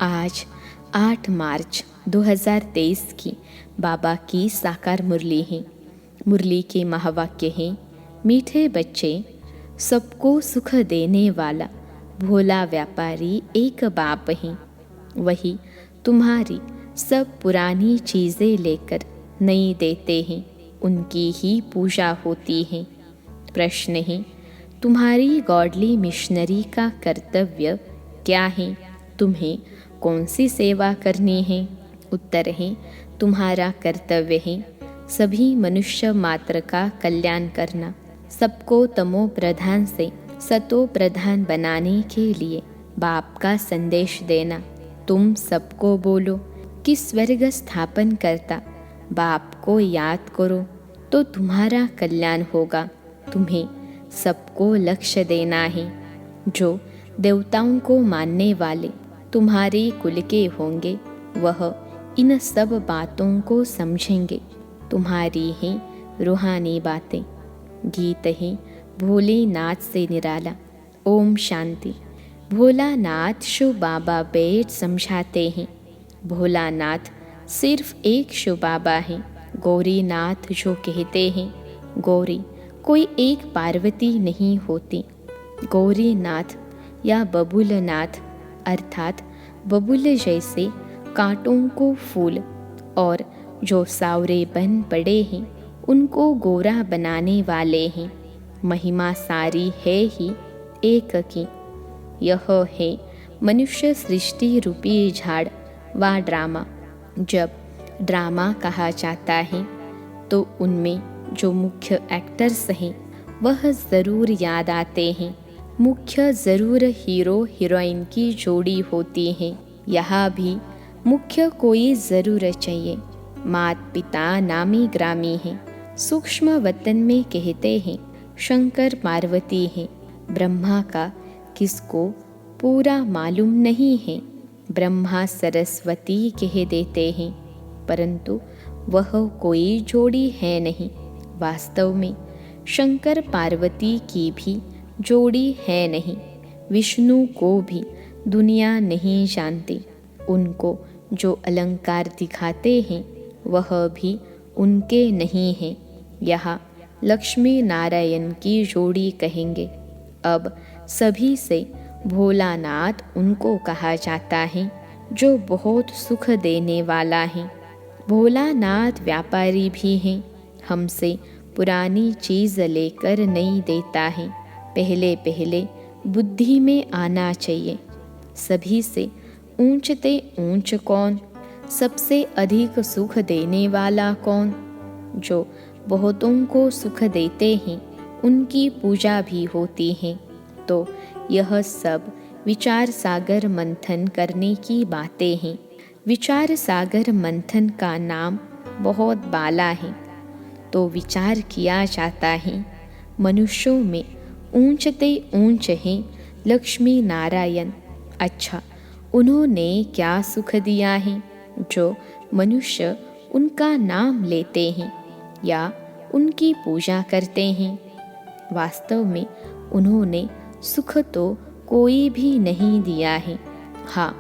आज 8 मार्च 2023 की बाबा की साकार मुरली है। मुरली के महावाक्य हैं, मीठे बच्चे, सबको सुख देने वाला भोला व्यापारी एक बाप है। वही तुम्हारी सब पुरानी चीज़ें लेकर नई देते हैं, उनकी ही पूजा होती है। प्रश्न है, तुम्हारी गॉडली मिशनरी का कर्तव्य क्या है? तुम्हें कौन सी सेवा करनी है? उत्तर है, तुम्हारा कर्तव्य है सभी मनुष्य मात्र का कल्याण करना, सबको तमो प्रधान से सतो प्रधान बनाने के लिए बाप का संदेश देना। तुम सबको बोलो कि स्वर्ग स्थापन करता बाप को याद करो तो तुम्हारा कल्याण होगा। तुम्हें सबको लक्ष्य देना है। जो देवताओं को मानने वाले तुम्हारे कुल के होंगे वह इन सब बातों को समझेंगे। तुम्हारी हैं रूहानी बातें। गीत है भोलेनाथ से निराला। ओम शांति। भोलानाथ शिव बाबा बैठ समझाते हैं। भोलानाथ सिर्फ एक शिव बाबा है। गौरीनाथ जो कहते हैं, गौरी कोई एक पार्वती नहीं होती। गौरीनाथ या बबुलनाथ अर्थात बबुल जैसे कांटों को फूल और जो सावरे बन पड़े हैं उनको गोरा बनाने वाले हैं। महिमा सारी है ही एक की। यह है मनुष्य सृष्टि रूपी झाड़ व ड्रामा। जब ड्रामा कहा जाता है तो उनमें जो मुख्य एक्टर्स हैं वह ज़रूर याद आते हैं। मुख्य ज़रूर हीरो हीरोइन की जोड़ी होती है। यहाँ भी मुख्य कोई ज़रूर चाहिए। मात पिता नामी ग्रामी हैं। सूक्ष्म वतन में कहते हैं शंकर पार्वती हैं। ब्रह्मा का किसको पूरा मालूम नहीं है। ब्रह्मा सरस्वती कह देते हैं, परंतु वह कोई जोड़ी है नहीं। वास्तव में शंकर पार्वती की भी जोड़ी है नहीं। विष्णु को भी दुनिया नहीं जानती। उनको जो अलंकार दिखाते हैं वह भी उनके नहीं हैं। यहाँ लक्ष्मी नारायण की जोड़ी कहेंगे। अब सभी से भोलानाथ उनको कहा जाता है जो बहुत सुख देने वाला है। भोलानाथ व्यापारी भी हैं। हमसे पुरानी चीज़ लेकर नहीं देता है। पहले पहले बुद्धि में आना चाहिए। सभी से ऊंचते ऊंच कौन? सबसे अधिक सुख देने वाला कौन? जो बहुतों को सुख देते हैं उनकी पूजा भी होती है। तो यह सब विचार सागर मंथन करने की बातें हैं। विचार सागर मंथन का नाम बहुत बाला है। तो विचार किया जाता है मनुष्यों में ऊंचते ऊंच हैं लक्ष्मी नारायण। अच्छा, उन्होंने क्या सुख दिया है जो मनुष्य उनका नाम लेते हैं या उनकी पूजा करते हैं? वास्तव में उन्होंने सुख तो कोई भी नहीं दिया है। हाँ,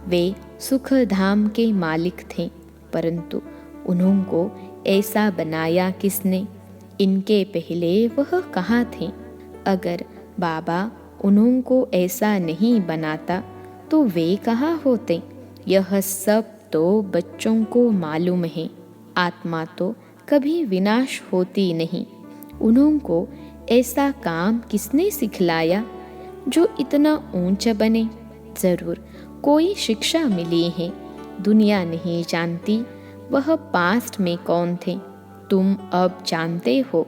वे सुख धाम के मालिक थे, परंतु उन्होंने ऐसा बनाया किसने? इनके पहले वह कहाँ थे? अगर बाबा उनको ऐसा नहीं बनाता तो वे कहाँ होते? यह सब तो बच्चों को मालूम है। आत्मा तो कभी विनाश होती नहीं। उनको ऐसा काम किसने सिखलाया जो इतना ऊंचा बने? ज़रूर कोई शिक्षा मिली है। दुनिया नहीं जानती वह पास्ट में कौन थे। तुम अब जानते हो।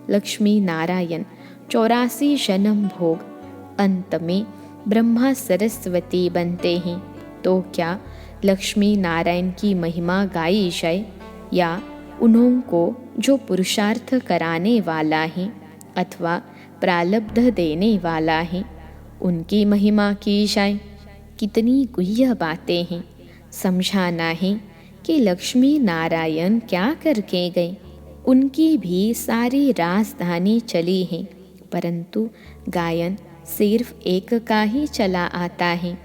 लक्ष्मी नारायण 84 जन्म भोग, अंत में ब्रह्मा सरस्वती बनते हैं। तो क्या लक्ष्मी नारायण की महिमा गाई जाए या उनको जो पुरुषार्थ कराने वाला है अथवा प्रालब्ध देने वाला है उनकी महिमा की जाए? कितनी गुह्य बातें हैं। समझाना है कि लक्ष्मी नारायण क्या करके गए। उनकी भी सारी राजधानी चली है, परंतु गायन सिर्फ एक का ही चला आता है।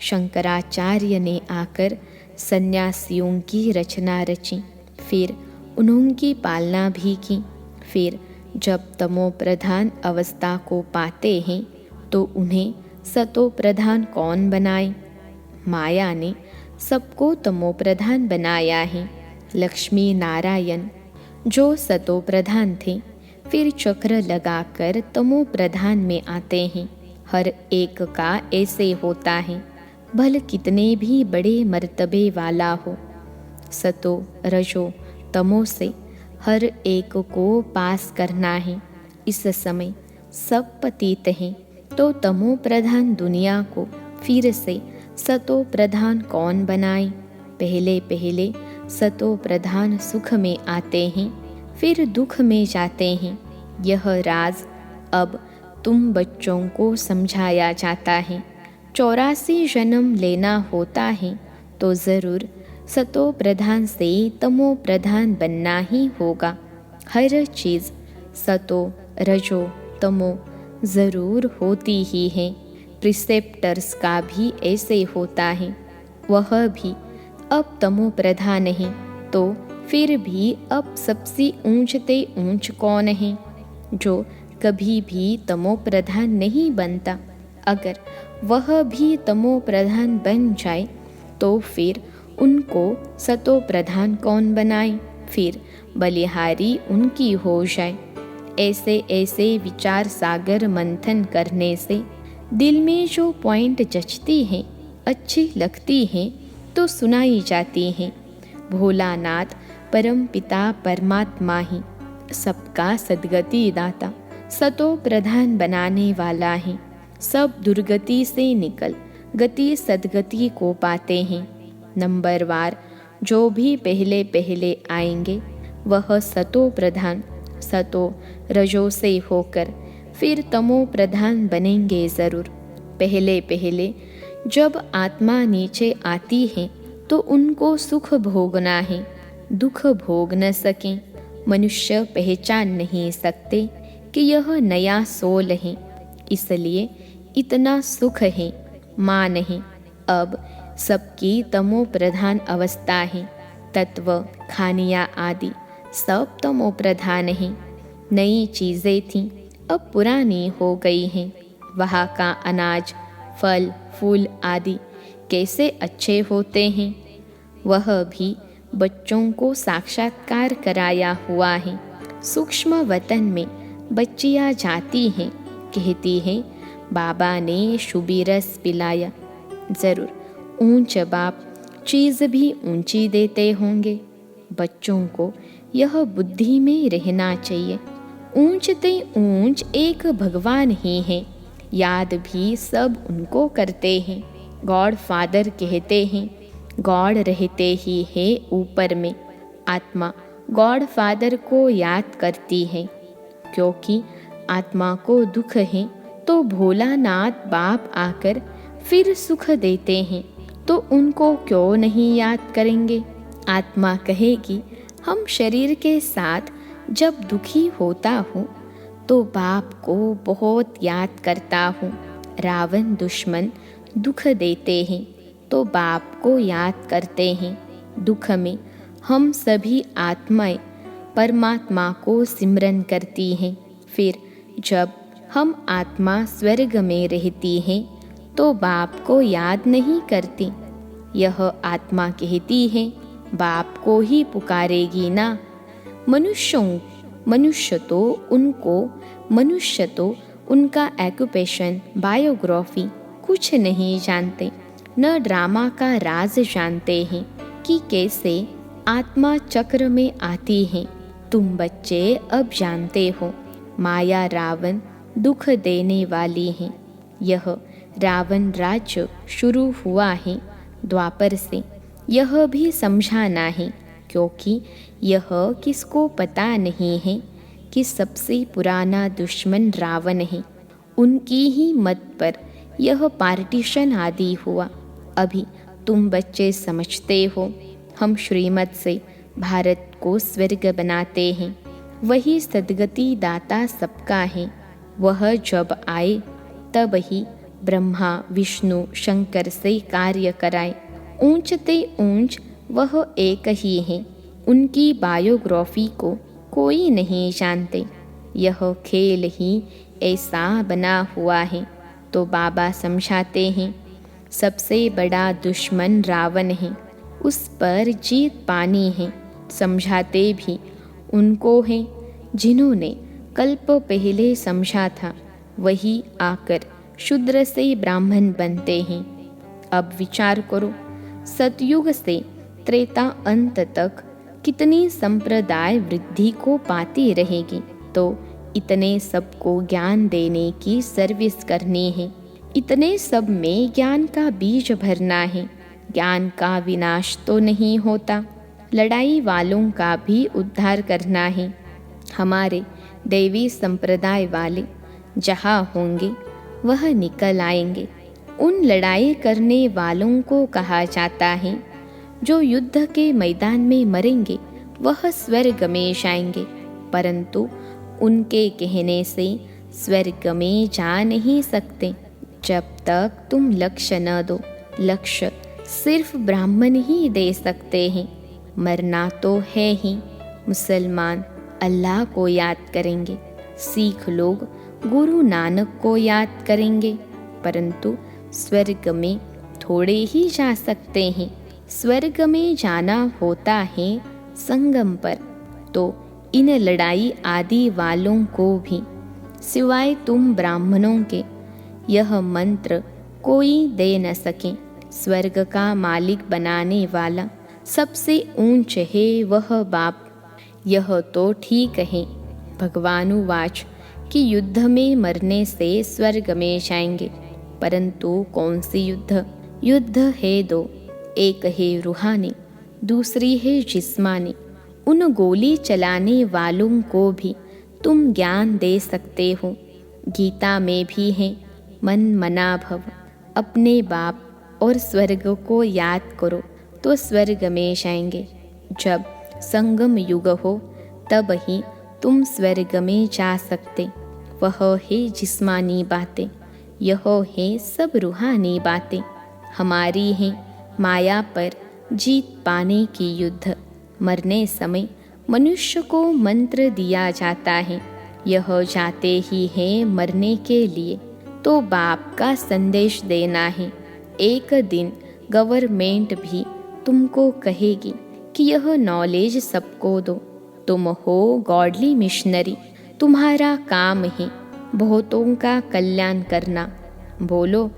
शंकराचार्य ने आकर सन्यासियों की रचना रची, फिर उन्होंने पालना भी की। फिर जब तमो प्रधान अवस्था को पाते हैं तो उन्हें सतो प्रधान कौन बनाए? माया ने सबको तमो प्रधान बनाया है। लक्ष्मी नारायण जो सतो प्रधान थे, फिर चक्र लगाकर तमो प्रधान में आते हैं। हर एक का ऐसे होता है, भले कितने भी बड़े मर्तबे वाला हो। सतो रजो तमो से हर एक को पास करना है। इस समय सब पतित हैं, तो तमो प्रधान दुनिया को फिर से सतो प्रधान कौन बनाए? पहले पहले सतो प्रधान सुख में आते हैं, फिर दुख में जाते हैं। यह राज अब तुम बच्चों को समझाया जाता है। 84 जन्म लेना होता है तो ज़रूर सतो प्रधान से तमो प्रधान बनना ही होगा। हर चीज़ सतो रजो तमो ज़रूर होती ही है। प्रिसेप्टर्स का भी ऐसे होता है, वह भी अब तमो प्रधान है, तो फिर भी अब सबसे ऊंचते ऊंच कौन है? जो कभी भी तमो प्रधान नहीं बनता। अगर वह भी तमो प्रधान बन जाए तो फिर उनको सतो प्रधान कौन बनाए? फिर बलिहारी उनकी हो जाए। ऐसे ऐसे विचार सागर मंथन करने से दिल में जो पॉइंट जचती हैं, अच्छी लगती हैं, तो सुनाई जाती हैं। भोलानाथ परम पिता परमात्मा ही सबका सद्गति दाता, सतो प्रधान बनाने वाला है। सब दुर्गति से निकल गति सद्गति को पाते हैं। नंबरवार जो भी पहले पहले आएंगे वह सतो प्रधान सतो रजो से होकर फिर तमो प्रधान बनेंगे ज़रूर। पहले पहले जब आत्मा नीचे आती है तो उनको सुख भोगना है, दुख भोग न सकें। मनुष्य पहचान नहीं सकते कि यह नया सोल है, इसलिए इतना सुख है। माँ नहीं, अब सबकी तमो प्रधान अवस्था है। तत्व खानिया आदि सब तमो प्रधान है। नई चीज़ें थीं, अब पुरानी हो गई हैं। वहाँ का अनाज फल फूल आदि कैसे अच्छे होते हैं, वह भी बच्चों को साक्षात्कार कराया हुआ है। सूक्ष्म वतन में बच्चियाँ जाती हैं, कहती हैं बाबा ने शुभी रस पिलाया। ज़रूर ऊंच बाप चीज़ भी ऊंची देते होंगे। बच्चों को यह बुद्धि में रहना चाहिए, ऊंचते ऊंच एक भगवान ही है। याद भी सब उनको करते हैं। गॉड फादर कहते हैं, गॉड रहते ही है ऊपर में। आत्मा गॉड फादर को याद करती है, क्योंकि आत्मा को दुख है तो भोलानाथ बाप आकर फिर सुख देते हैं, तो उनको क्यों नहीं याद करेंगे? आत्मा कहेगी हम शरीर के साथ जब दुखी होता हूँ तो बाप को बहुत याद करता हूँ। रावण दुश्मन दुख देते हैं तो बाप को याद करते हैं। दुख में हम सभी आत्माएं परमात्मा को सिमरन करती हैं। फिर जब हम आत्मा स्वर्ग में रहती हैं तो बाप को याद नहीं करती। यह आत्मा कहती है बाप को ही पुकारेगी ना। मनुष्य तो उनका एक्यूपेशन बायोग्राफी कुछ नहीं जानते, न ड्रामा का राज जानते हैं कि कैसे आत्मा चक्र में आती है। तुम बच्चे अब जानते हो माया रावण दुख देने वाली है। यह रावण राज्य शुरू हुआ है द्वापर से, यह भी समझाना है, क्योंकि यह किसको पता नहीं है कि सबसे पुराना दुश्मन रावण है। उनकी ही मत पर यह पार्टीशन आदि हुआ। अभी तुम बच्चे समझते हो हम श्रीमत से भारत को स्वर्ग बनाते हैं। वही सद्गति दाता सबका है। वह जब आए तब ही ब्रह्मा विष्णु शंकर से कार्य कराए। ऊंचते ऊंच वह एक ही हैं, उनकी बायोग्राफी को कोई नहीं जानते। यह खेल ही ऐसा बना हुआ है। तो बाबा समझाते हैं, सबसे बड़ा दुश्मन रावण है, उस पर जीत पानी है। समझाते भी उनको है जिन्होंने कल्प पहले समझा था, वही आकर शूद्र से ब्राह्मण बनते हैं। अब विचार करो, सतयुग से त्रेता अंत तक कितनी संप्रदाय वृद्धि को पाती रहेगी। तो इतने सबको ज्ञान देने की सर्विस करनी है, इतने सब में ज्ञान का बीज भरना है। ज्ञान का विनाश तो नहीं होता, लड़ाई वालों का भी उद्धार करना है। हमारे दैवी संप्रदाय वाले जहाँ होंगे वह निकल आएंगे। उन लड़ाई करने वालों को कहा जाता है, जो युद्ध के मैदान में मरेंगे वह स्वर्ग में जाएंगे। परंतु उनके कहने से स्वर्ग में जा नहीं सकते जब तक तुम लक्ष्य न दो। लक्ष्य सिर्फ ब्राह्मण ही दे सकते हैं। मरना तो है ही। मुसलमान अल्लाह को याद करेंगे, सिख लोग गुरु नानक को याद करेंगे, परंतु स्वर्ग में थोड़े ही जा सकते हैं। स्वर्ग में जाना होता है संगम पर। तो इन लड़ाई आदि वालों को भी सिवाय तुम ब्राह्मणों के यह मंत्र कोई दे न सके। स्वर्ग का मालिक बनाने वाला सबसे ऊंच है वह बाप। यह तो ठीक है। भगवानुवाच कि युद्ध में मरने से स्वर्ग में जाएंगे, परंतु कौन सी युद्ध? युद्ध है दो, एक है रूहानी, दूसरी है जिस्मानी। उन गोली चलाने वालों को भी तुम ज्ञान दे सकते हो। गीता में भी है, मन मना भव, अपने बाप और स्वर्ग को याद करो तो स्वर्ग में जाएंगे। जब संगम युग हो तब ही तुम स्वर्ग में जा सकते। वह है जिस्मानी बातें, यह है सब रूहानी बातें। हमारी है माया पर जीत पाने की युद्ध। मरने समय मनुष्य को मंत्र दिया जाता है, यह जाते ही है मरने के लिए तो बाप का संदेश देना है। एक दिन गवर्नमेंट भी तुमको कहेगी कि यह नॉलेज सबको दो। तुम हो गॉडली मिशनरी, तुम्हारा काम है बहुतों का कल्याण करना। बोलो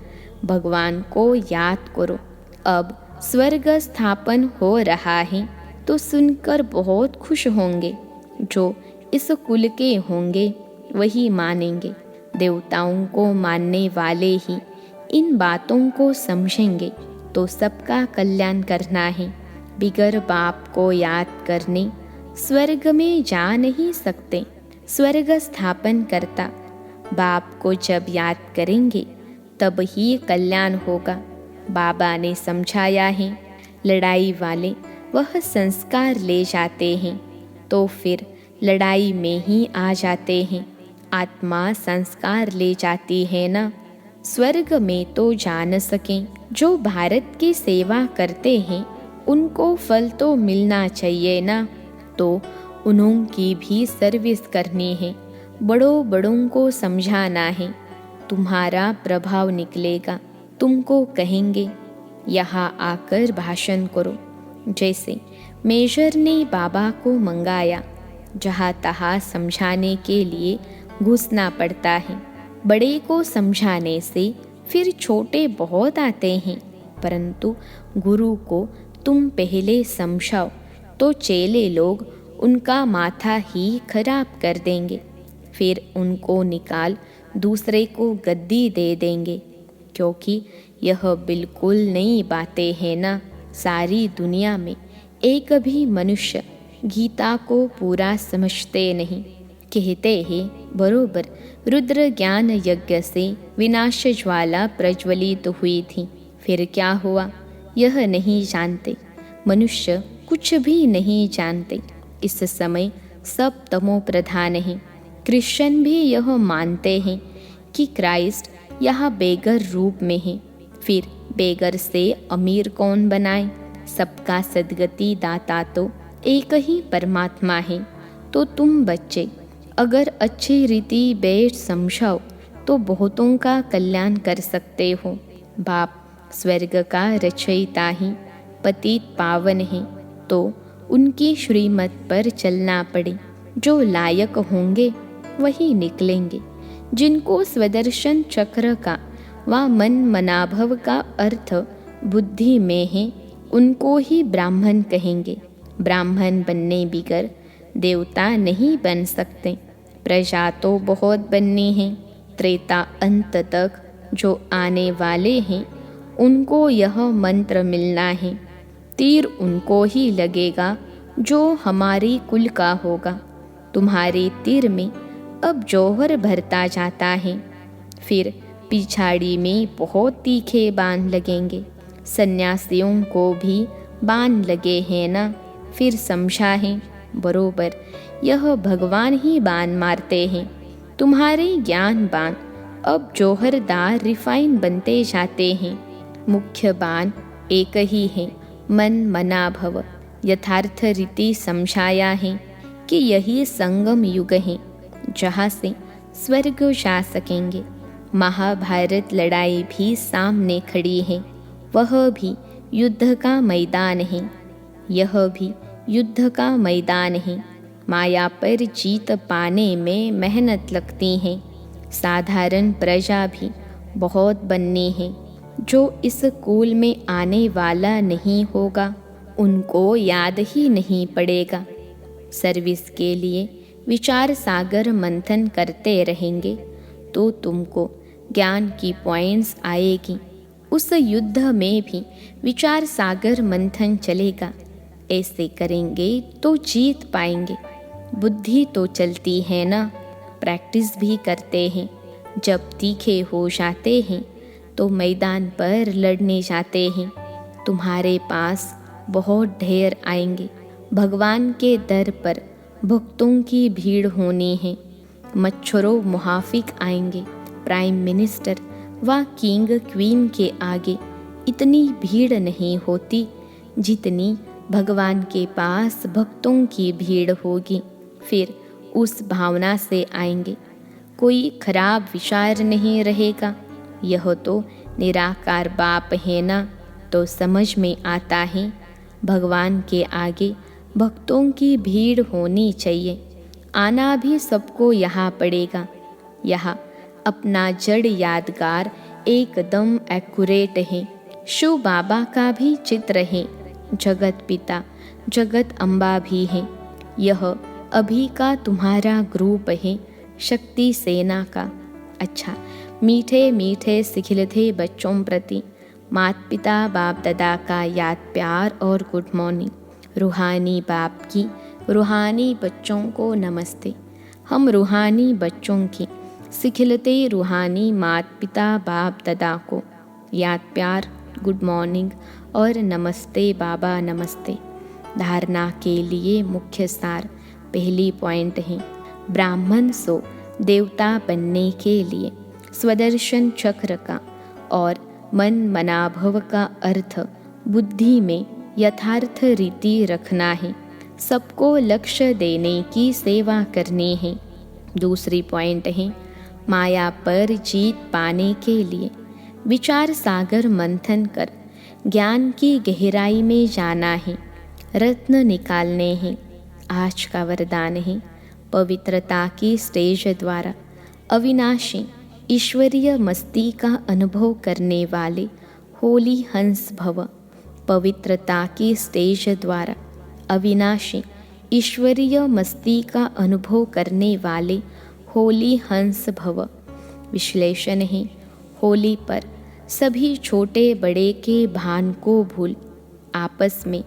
भगवान को याद करो। अब स्वर्ग स्थापन हो रहा है तो सुनकर बहुत खुश होंगे। जो इस कुल के होंगे वही मानेंगे। देवताओं को मानने वाले ही इन बातों को समझेंगे। तो सबका कल्याण करना है। बिगर बाप को याद करने स्वर्ग में जा नहीं सकते। स्वर्ग स्थापन करता बाप को जब याद करेंगे तब ही कल्याण होगा। बाबा ने समझाया है, लड़ाई वाले वह संस्कार ले जाते हैं तो फिर लड़ाई में ही आ जाते हैं। आत्मा संस्कार ले जाती है ना। स्वर्ग में तो जा न सकें। जो भारत की सेवा करते हैं उनको फल तो मिलना चाहिए ना। तो उन्हों की भी सर्विस करनी है। बड़ों बड़ों को समझाना है। तुम्हारा प्रभाव निकलेगा। तुमको कहेंगे यहाँ आकर भाषण करो। जैसे मेजर ने बाबा को मंगाया, जहाँ तहाँ समझाने के लिए घुसना पड़ता है। बड़े को समझाने से फिर छोटे बहुत आते हैं, परंतु गुरु को तुम पहले समझाओ तो चेले लोग उनका माथा ही खराब कर देंगे। फिर उनको निकाल दूसरे को गद्दी दे देंगे, क्योंकि यह बिल्कुल नई बातें हैं ना। सारी दुनिया में एक भी मनुष्य गीता को पूरा समझते नहीं। कहते हैं बरोबर रुद्र ज्ञान यज्ञ से विनाश ज्वाला प्रज्वलित हुई थी। फिर क्या हुआ यह नहीं जानते। मनुष्य कुछ भी नहीं जानते। इस समय सब तमो प्रधान हैं। क्रिश्चियन भी यह मानते हैं कि क्राइस्ट यहाँ बेगर रूप में हैं। फिर बेगर से अमीर कौन बनाए? सबका सद्गति दाता तो एक ही परमात्मा है। तो तुम बच्चे अगर अच्छी रीति बैठ समझाओ तो बहुतों का कल्याण कर सकते हो। बाप स्वर्ग का रचयिता ही पतित पावन है, तो उनकी श्रीमत पर चलना पड़े। जो लायक होंगे वही निकलेंगे। जिनको स्वदर्शन चक्र का व मन मनाभव का अर्थ बुद्धि में है, उनको ही ब्राह्मण कहेंगे। ब्राह्मण बनने बिगर देवता नहीं बन सकते। प्रजा तो बहुत बननी है। त्रेता अंत तक जो आने वाले हैं, उनको यह मंत्र मिलना है। तीर उनको ही लगेगा जो हमारी कुल का होगा। तुम्हारे तीर में अब जौहर भरता जाता है। फिर पिछाड़ी में बहुत तीखे बाण लगेंगे। सन्यासियों को भी बाण लगे हैं ना? फिर समझा है बरोबर, यह भगवान ही बाण मारते हैं। तुम्हारे ज्ञान बाण अब जौहरदार रिफाइन बनते जाते हैं। मुख्य बाण एक ही है, मन मना भव। यथार्थ रीति समझाया है कि यही संगम युग है, जहाँ से स्वर्ग जा सकेंगे। महाभारत लड़ाई भी सामने खड़ी है, वह भी युद्ध का मैदान है। यह भी युद्ध का मैदान है। माया पर जीत पाने में मेहनत लगती है। साधारण प्रजा भी बहुत बननी है। जो इस कुल में आने वाला नहीं होगा, उनको याद ही नहीं पड़ेगा। सर्विस के लिए विचार सागर मंथन करते रहेंगे तो तुमको ज्ञान की पॉइंट्स आएगी। उस युद्ध में भी विचार सागर मंथन चलेगा। ऐसे करेंगे तो जीत पाएंगे। बुद्धि तो चलती है ना, प्रैक्टिस भी करते हैं। जब तीखे हो जाते हैं तो मैदान पर लड़ने जाते हैं। तुम्हारे पास बहुत ढेर आएंगे। भगवान के दर पर भक्तों की भीड़ होनी है। मच्छरों मुहाफिक आएंगे। प्राइम मिनिस्टर व किंग क्वीन के आगे इतनी भीड़ नहीं होती जितनी भगवान के पास भक्तों की भीड़ होगी। फिर उस भावना से आएंगे। कोई खराब विचार नहीं रहेगा। यह तो निराकार बाप है ना, तो समझ में आता है भगवान के आगे भक्तों की भीड़ होनी चाहिए। आना भी सबको यहाँ पड़ेगा। यहाँ अपना जड़ यादगार एकदम एक्यूरेट है। शिव बाबा का भी चित्र है। जगत पिता जगत अम्बा भी है। यह अभी का तुम्हारा ग्रुप है, शक्ति सेना का। अच्छा, मीठे मीठे सिखिलते बच्चों प्रति माता पिता बाप दादा का याद प्यार और गुड मॉर्निंग। रूहानी बाप की रूहानी बच्चों को नमस्ते। हम रूहानी बच्चों की सिखिलते रूहानी माता पिता बाप दादा को याद प्यार, गुड मॉर्निंग और नमस्ते बाबा नमस्ते। धारणा के लिए मुख्य सार पहली पॉइंट है, ब्राह्मण सो देवता बनने के लिए स्वदर्शन चक्र का और मन मनाभव का अर्थ बुद्धि में यथार्थ रीति रखना है। सबको लक्ष्य देने की सेवा करनी है। दूसरी पॉइंट है, माया पर जीत पाने के लिए विचार सागर मंथन कर ज्ञान की गहराई में जाना है। रत्न निकालने हैं। आज का वरदान है, पवित्रता की स्टेज द्वारा अविनाशी ईश्वरीय मस्ती का अनुभव करने वाले होली हंस भव। पवित्रता की स्टेज द्वारा अविनाशी ईश्वरीय मस्ती का अनुभव करने वाले होली हंस भव। विश्लेषण है, होली पर सभी छोटे बड़े के भान को भूल आपस में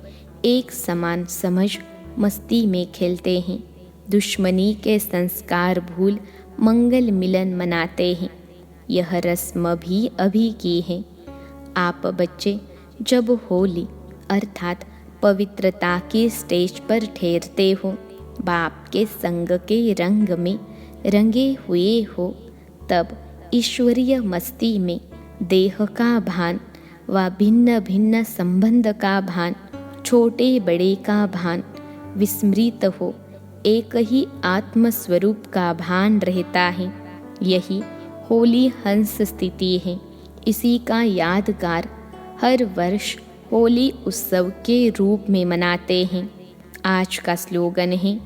एक समान समझ मस्ती में खेलते हैं। दुश्मनी के संस्कार भूल मंगल मिलन मनाते हैं। यह रस्म भी अभी की है। आप बच्चे जब होली अर्थात पवित्रता की स्टेज पर ठहरते हो, बाप के संग के रंग में रंगे हुए हो, तब ईश्वरीय मस्ती में देह का भान व भिन्न भिन्न संबंध का भान, छोटे बड़े का भान विस्मृत हो एक ही आत्म स्वरूप का भान रहता है। यही होली हंस स्थिति है। इसी का यादगार हर वर्ष होली उत्सव के रूप में मनाते हैं। आज का स्लोगन है,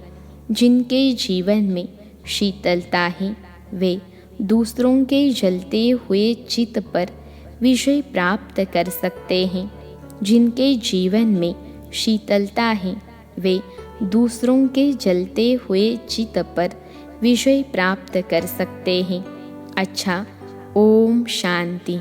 जिनके जीवन में शीतलता है वे दूसरों के जलते हुए चित्त पर विजय प्राप्त कर सकते हैं। जिनके जीवन में शीतलता है वे दूसरों के जलते हुए चित्त पर विजय प्राप्त कर सकते हैं। अच्छा, ओम शांति।